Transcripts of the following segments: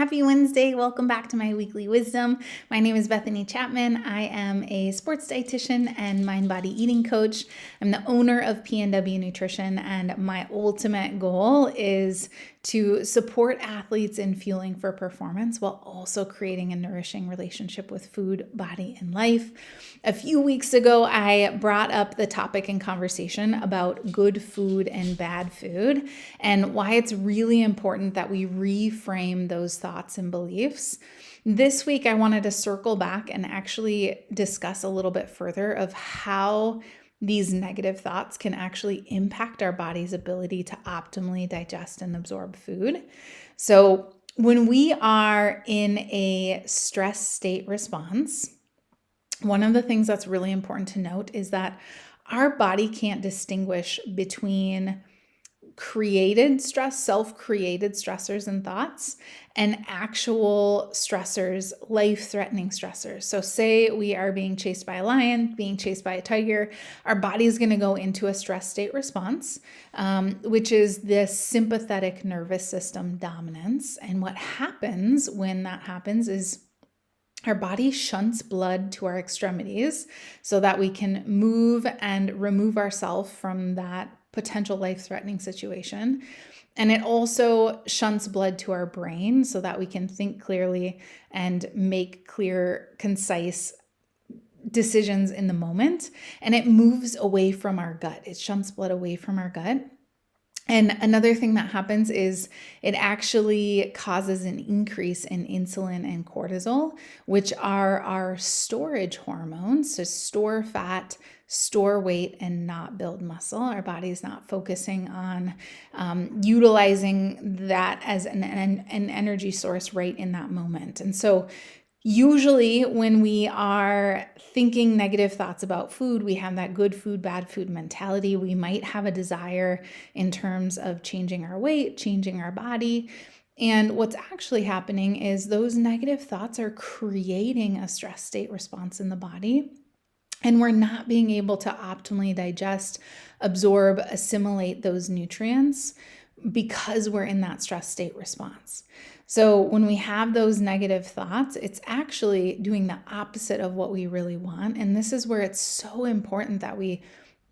Happy Wednesday. Welcome back to my weekly wisdom. My name is Bethany Chapman. I am a sports dietitian and mind-body eating coach. I'm the owner of PNW Nutrition, and my ultimate goal is to support athletes in fueling for performance while also creating a nourishing relationship with food, body, and life. A few weeks ago, I brought up the topic in conversation about good food and bad food and why it's really important that we reframe those thoughts and beliefs. This week, I wanted to circle back and actually discuss a little bit further of how these negative thoughts can actually impact our body's ability to optimally digest and absorb food. So when we are in a stress state response, one of the things that's really important to note is that our body can't distinguish between created stress, self-created stressors and thoughts, and actual stressors, life-threatening stressors. So say we are being chased by a lion, being chased by a tiger, our body is going to go into a stress state response, which is this sympathetic nervous system dominance. And what happens when that happens is our body shunts blood to our extremities so that we can move and remove ourselves from that potential life-threatening situation. And it also shunts blood to our brain so that we can think clearly and make clear, concise decisions in the moment. And it moves away from our gut. It shunts blood away from our gut. And another thing that happens is it actually causes an increase in insulin and cortisol, which are our storage hormones, to store fat, store weight, and not build muscle. Our body's not focusing on utilizing that as an energy source right in that moment. And so usually when we are thinking negative thoughts about food, we have that good food, bad food mentality. We might have a desire in terms of changing our weight, changing our body. And what's actually happening is those negative thoughts are creating a stress state response in the body. And we're not being able to optimally digest, absorb, assimilate those nutrients because we're in that stress state response. So when we have those negative thoughts, it's actually doing the opposite of what we really want. And this is where it's so important that we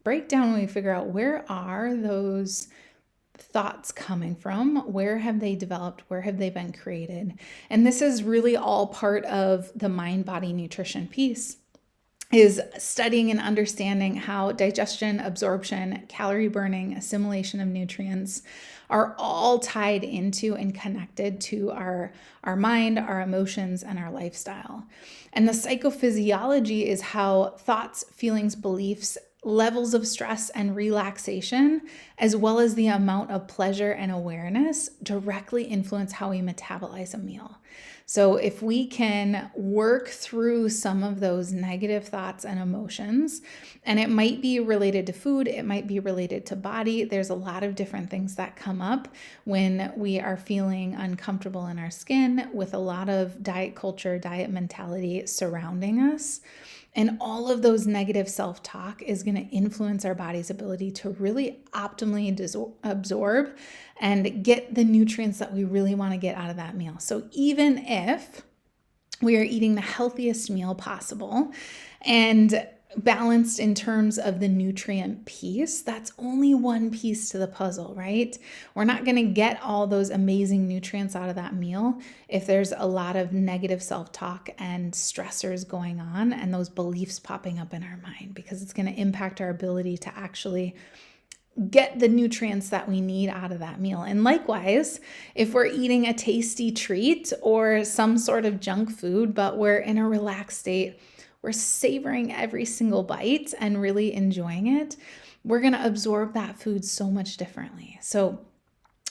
break down and we figure out, where are those thoughts coming from? Where have they developed? Where have they been created? And this is really all part of the mind-body nutrition piece, is studying and understanding how digestion, absorption, calorie burning, assimilation of nutrients are all tied into and connected to our mind, our emotions, and our lifestyle. And the psychophysiology is how thoughts, feelings, beliefs, levels of stress and relaxation, as well as the amount of pleasure and awareness, directly influence how we metabolize a meal. So if we can work through some of those negative thoughts and emotions, and it might be related to food, it might be related to body. There's a lot of different things that come up when we are feeling uncomfortable in our skin, with a lot of diet culture, diet mentality surrounding us. And all of those negative self-talk is going to influence our body's ability to really optimally absorb and get the nutrients that we really want to get out of that meal. So even if we are eating the healthiest meal possible and balanced in terms of the nutrient piece, that's only one piece to the puzzle, right? We're not going to get all those amazing nutrients out of that meal if there's a lot of negative self-talk and stressors going on and those beliefs popping up in our mind, because it's going to impact our ability to actually get the nutrients that we need out of that meal. And likewise, if we're eating a tasty treat or some sort of junk food, but we're in a relaxed state, we're savoring every single bite and really enjoying it, we're going to absorb that food so much differently. So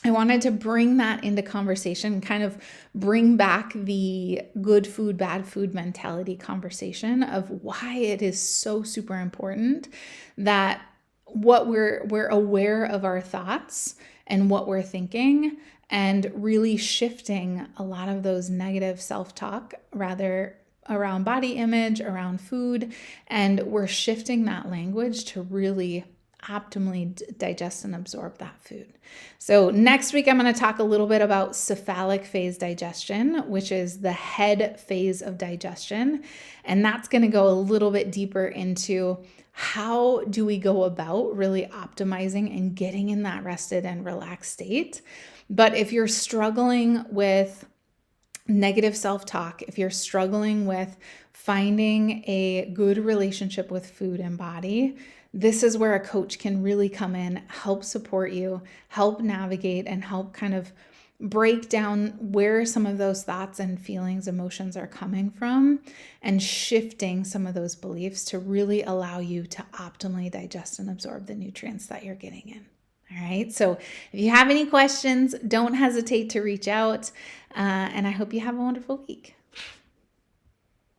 I wanted to bring that into conversation, kind of bring back the good food, bad food mentality conversation of why it is so super important that what we're aware of our thoughts and what we're thinking, and really shifting a lot of those negative self-talk rather around body image, around food, and we're shifting that language to really optimally digest and absorb that food. So next week, I'm going to talk a little bit about cephalic phase digestion, which is the head phase of digestion. And that's going to go a little bit deeper into how do we go about really optimizing and getting in that rested and relaxed state. But if you're struggling with negative self-talk, if you're struggling with finding a good relationship with food and body, this is where a coach can really come in, help support you, help navigate, and help kind of break down where some of those thoughts and feelings, emotions are coming from, and shifting some of those beliefs to really allow you to optimally digest and absorb the nutrients that you're getting in. All right. So if you have any questions, don't hesitate to reach out. And I hope you have a wonderful week.